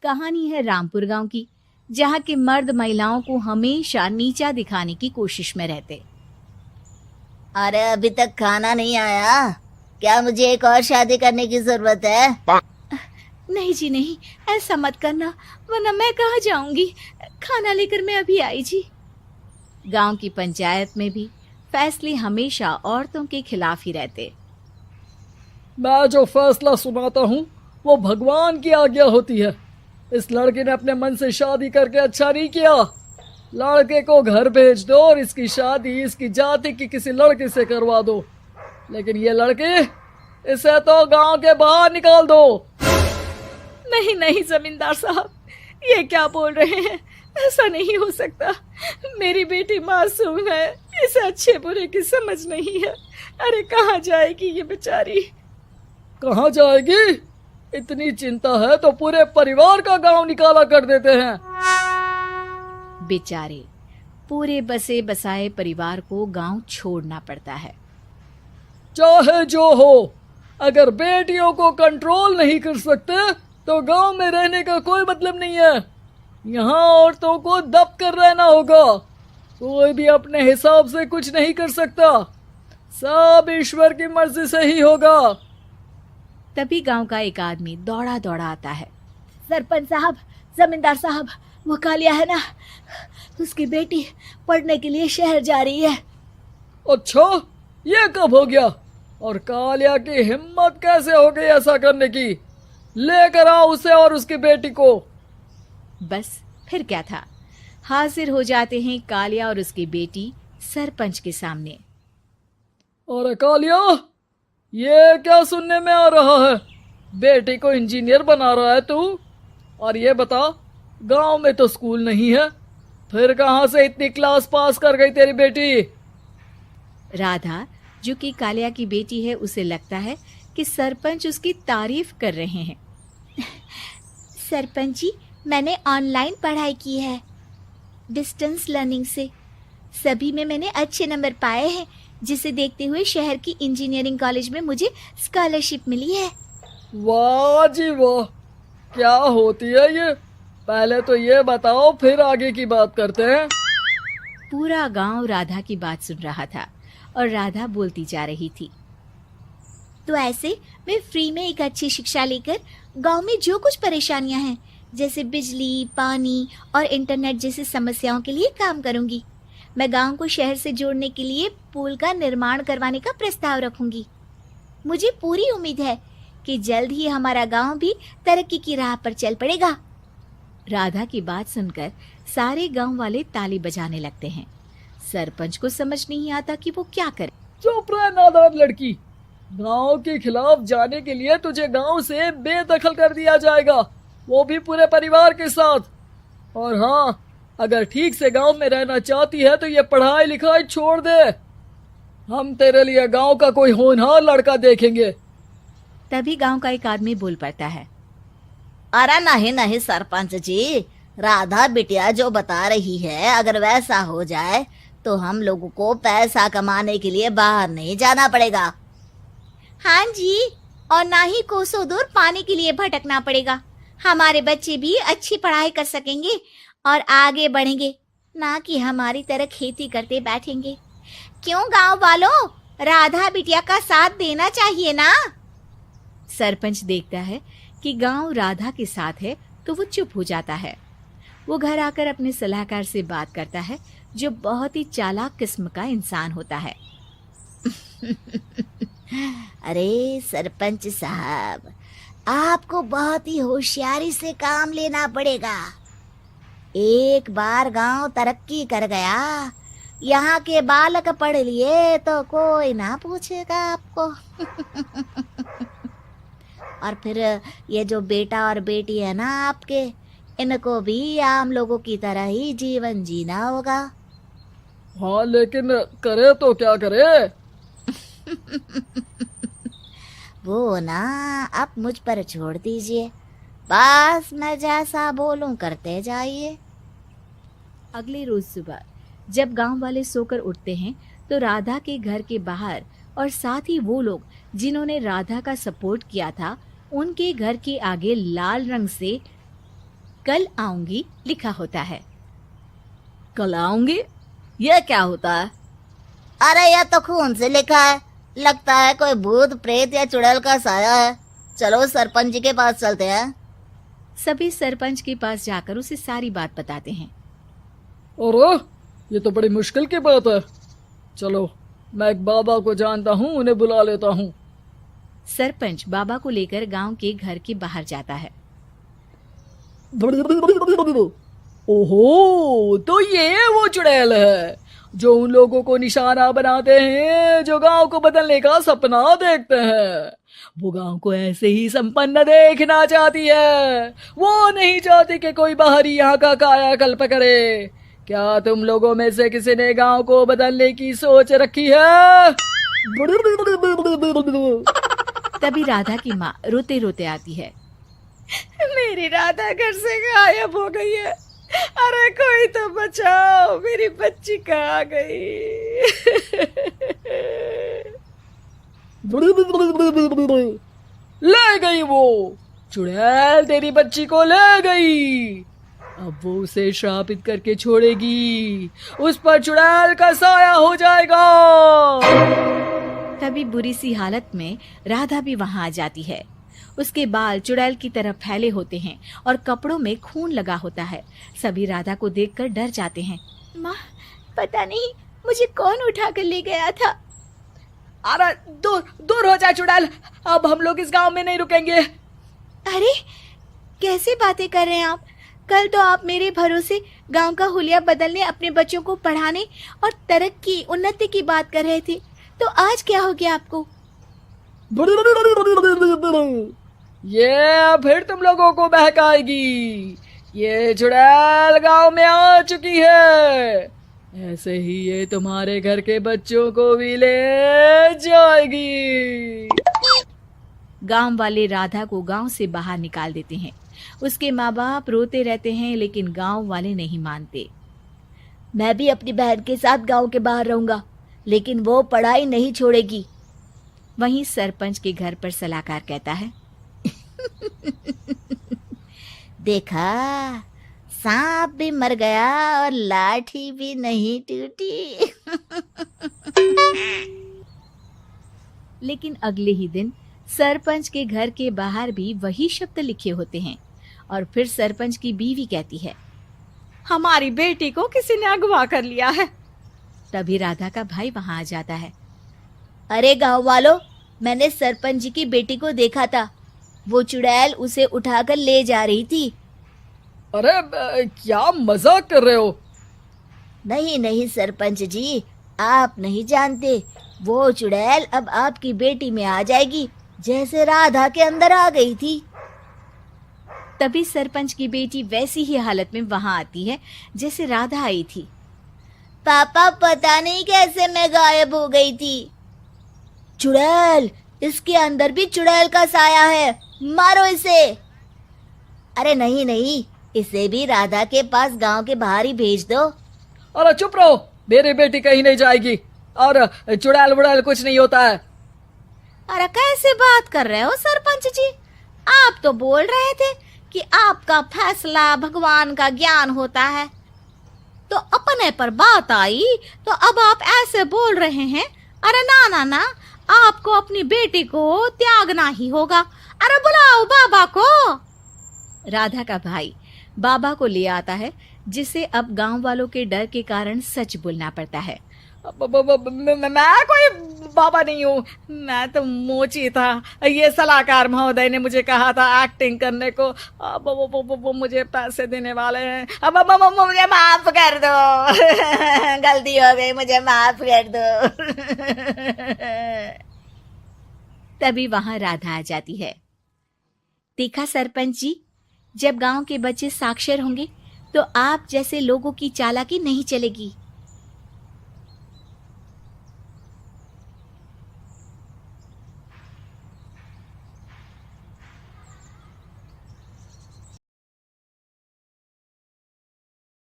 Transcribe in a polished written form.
कहानी है रामपुर गांव की, जहां के मर्द महिलाओं को हमेशा नीचा दिखाने की कोशिश में रहते। अरे अभी तक खाना नहीं आया, क्या मुझे एक और शादी करने की जरूरत है? नहीं जी नहीं, ऐसा मत करना, वरना मैं कहाँ जाऊंगी। खाना लेकर मैं अभी आई जी। गांव की पंचायत में भी फैसले हमेशा औरतों के खिलाफ ही रहते। मैं जो फैसला सुनाता हूँ वो भगवान की आज्ञा होती है। इस लड़के ने अपने मन से शादी करके अच्छा नहीं किया। लड़के को घर भेज दो और इसकी शादी इसकी जाति की किसी लड़के से करवा दो, लेकिन ये लड़की, इसे तो गांव के बाहर निकाल दो। नहीं नहीं जमींदार साहब, ये क्या बोल रहे हैं? ऐसा नहीं हो सकता। मेरी बेटी मासूम है, इसे अच्छे बुरे की समझ नहीं है। अरे कहाँ जाएगी ये बेचारी? कहाँ जाएगी? इतनी चिंता है तो पूरे परिवार का गांव निकाला कर देते हैं। बेचारे पूरे बसे बसाए परिवार को गांव छोड़ना पड़ता है। चाहे जो हो, अगर बेटियों को कंट्रोल नहीं कर सकते तो गांव में रहने का कोई मतलब नहीं है। यहाँ औरतों को दब कर रहना होगा। कोई भी अपने हिसाब से कुछ नहीं कर सकता, सब ईश्वर की मर्जी से ही होगा। तभी गांव का एक आदमी दौड़ा दौड़ा आता है। सरपंच साहब, जमींदार साहब, वो कालिया है ना, उसकी बेटी पढ़ने के लिए शहर जा रही है। अच्छा, ये कब हो गया? और कालिया की हिम्मत कैसे हो गई ऐसा करने की? लेकर आओ उसे और उसकी बेटी को। बस फिर क्या था, हाजिर हो जाते हैं कालिया और उसकी बेटी सरपंच के सामने। और कालिया, ये क्या सुनने में आ रहा है? बेटी को इंजीनियर बना रहा है तू? और ये बता, गांव में तो स्कूल नहीं है, फिर कहां से इतनी क्लास पास कर गई तेरी बेटी? राधा, जो कि कालिया की बेटी है, उसे लगता है कि सरपंच उसकी तारीफ कर रहे हैं। सरपंच जी, मैंने ऑनलाइन पढ़ाई की है, डिस्टेंस लर्निंग से। सभी में मैंने अच्छे नंबर पाए हैं, जिसे देखते हुए शहर की इंजीनियरिंग कॉलेज में मुझे स्कॉलरशिप मिली है। वाह जी वाह, क्या होती है ये? पहले तो ये बताओ, फिर आगे की बात करते हैं। पूरा गांव राधा की बात सुन रहा था और राधा बोलती जा रही थी। तो ऐसे मैं फ्री में एक अच्छी शिक्षा लेकर गांव में जो कुछ परेशानियां हैं, जैसे बिजली, पानी और इंटरनेट जैसी समस्याओं के लिए काम करूंगी। मैं गांव को शहर से जोड़ने के लिए पुल का निर्माण करवाने का प्रस्ताव रखूंगी। मुझे पूरी उम्मीद है कि जल्द ही हमारा गांव भी तरक्की की राह पर चल पड़ेगा। राधा की बात सुनकर सारे गांव वाले ताली बजाने लगते हैं। सरपंच को समझ नहीं आता कि वो क्या करे। चुप रह नादान लड़की, गांव के खिलाफ जाने के लिए तुझे गांव से बेदखल कर दिया जाएगा, वो भी पूरे परिवार के साथ। और हाँ, अगर ठीक से गांव में रहना चाहती है तो ये पढ़ाई लिखाई छोड़ दे। हम तेरे लिए गांव का कोई होनहार लड़का देखेंगे। तभी गांव का एक आदमी बोल पड़ता है। अरे नहीं नहीं सरपंच जी, राधा बिटिया जो बता रही है, अगर वैसा हो जाए तो हम लोगों को पैसा कमाने के लिए बाहर नहीं जाना पड़ेगा। हाँ जी, और ना ही कोसों दूर पानी के लिए भटकना पड़ेगा। हमारे बच्चे भी अच्छी पढ़ाई कर सकेंगे और आगे बढ़ेंगे, ना कि हमारी तरह खेती करते बैठेंगे। क्यों गांव वालों, राधा बिटिया का साथ देना चाहिए ना। सरपंच देखता है कि गांव राधा के साथ है तो वो चुप हो जाता है। वो घर आकर अपने सलाहकार से बात करता है, जो बहुत ही चालाक किस्म का इंसान होता है। अरे सरपंच साहब, आपको बहुत ही होशियारी से काम लेना पड़ेगा। एक बार गांव तरक्की कर गया, यहाँ के बालक पढ़ लिए तो कोई ना पूछेगा आपको। और फिर ये जो बेटा और बेटी है ना आपके, इनको भी आम लोगों की तरह ही जीवन जीना होगा। हाँ, लेकिन करे तो क्या करे? वो ना आप मुझ पर छोड़ दीजिए, बस मैं जैसा बोलूं करते जाइए। अगले रोज सुबह जब गांव वाले सोकर उठते हैं तो राधा के घर के बाहर और साथ ही वो लोग जिन्होंने राधा का सपोर्ट किया था, उनके घर के आगे लाल रंग से कल आऊंगी लिखा होता है। कल आऊंगी, यह क्या होता है? अरे यह तो खून से लिखा है, लगता है कोई भूत प्रेत या चुड़ैल का साया है। चलो सरपंच जी के पास चलते हैं। सभी सरपंच के पास जाकर उसे सारी बात बताते हैं। और ये तो बड़ी मुश्किल की बात है। चलो, मैं एक बाबा को जानता हूँ, उन्हें बुला लेता हूँ। सरपंच बाबा को लेकर गांव के घर के बाहर जाता है। ओहो, तो ये वो चुड़ैल है जो उन लोगों को निशाना बनाते हैं जो गांव को बदलने का सपना देखते हैं। वो गांव को ऐसे ही संपन्न देखना चाहती है। वो नहीं चाहती कि कोई बाहरी यहाँ का कायाकल्प करे। क्या तुम लोगों में से किसी ने गांव को बदलने की सोच रखी है? तभी राधा की माँ रोते रोते आती है। मेरी राधा घर से गायब हो गई है। अरे कोई तो बचाओ, मेरी बच्ची कहाँ गई? ले गई वो चुड़ैल, तेरी बच्ची को ले गई। अब वो उसे श्रापित करके छोड़ेगी, उस पर चुड़ैल का साया हो जाएगा। तभी बुरी सी हालत में राधा भी वहां आ जाती है। उसके बाल चुड़ैल की तरह फैले होते हैं और कपड़ों में खून लगा होता है। सभी राधा को देखकर डर जाते हैं। माँ, पता नहीं मुझे कौन उठा कर ले गया था। अरे दूर दूर हो जा चुड़ैल, अब हम लोग इस गांव में नहीं रुकेंगे। अरे कैसी बातें कर रहे हैं आप? कल तो आप मेरे भरोसे गांव का हुलिया बदलने, अपने बच्चों को पढ़ाने और तरक्की उन्नति की बात कर रहे थे, तो आज क्या हो गया आपको? ये फिर तुम लोगों को बहकाएगी। ये चुड़ैल गांव में आ चुकी है, ऐसे ही ये तुम्हारे घर के बच्चों को भी ले जाएगी। गांव वाले राधा को गांव से बाहर निकाल देते हैं। उसके माँ बाप रोते रहते हैं, लेकिन गांव वाले नहीं मानते। मैं भी अपनी बहन के साथ गांव के बाहर रहूंगा, लेकिन वो पढ़ाई नहीं छोड़ेगी। वहीं सरपंच के घर पर सलाहकार कहता है। देखा, सांप भी मर गया और लाठी भी नहीं टूटी। लेकिन अगले ही दिन सरपंच के घर के बाहर भी वही शब्द लिखे होते हैं। और फिर सरपंच की बीवी कहती है, हमारी बेटी को किसी ने अगवा कर लिया है। तभी राधा का भाई वहां आ जाता है। अरे गांव वालों, मैंने सरपंच जी की बेटी को देखा था। वो चुड़ैल उसे उठाकर ले जा रही थी। अरे क्या मजाक कर रहे हो? नहीं नहीं सरपंच जी, आप नहीं जानते। वो चुड़ैल अब आपकी बेटी में आ जाएगी, जैसे राधा के अंदर आ गई थी। तभी सरपंच की बेटी वैसी ही हालत में वहां आती है जैसे राधा आई थी। पापा, पता नहीं कैसे मैं गायब हो गई थी। चुड़ैल, इसके अंदर भी चुड़ैल का साया है, मारो इसे। अरे नहीं नहीं, इसे भी राधा के पास गांव के बाहर ही भेज दो। अरे चुप रहो, मेरी बेटी कहीं नहीं जाएगी और चुड़ैल वुड़ैल कुछ नहीं होता है। अरे कैसे बात कर रहे हो सरपंच जी? आप तो बोल रहे थे कि आपका फैसला भगवान का ज्ञान होता है, तो अपने पर बात आई तो अब आप ऐसे बोल रहे हैं। अरे ना ना ना, आपको अपनी बेटी को त्यागना ही होगा। अरे बुलाओ बाबा को। राधा का भाई बाबा को ले आता है, जिसे अब गांव वालों के डर के कारण सच बोलना पड़ता है। मैं कोई बाबा नहीं हूँ, मैं तो मोची था। ये सलाहकार महोदय ने मुझे कहा था एक्टिंग करने को। अब वो मुझे पैसे देने वाले हैं। अब मुझे माफ कर दो। गलती हो गई, मुझे माफ कर दो। तभी वहां राधा आ जाती है। देखा सरपंच जी, जब गांव के बच्चे साक्षर होंगे तो आप जैसे लोगों की चालाकी नहीं चलेगी।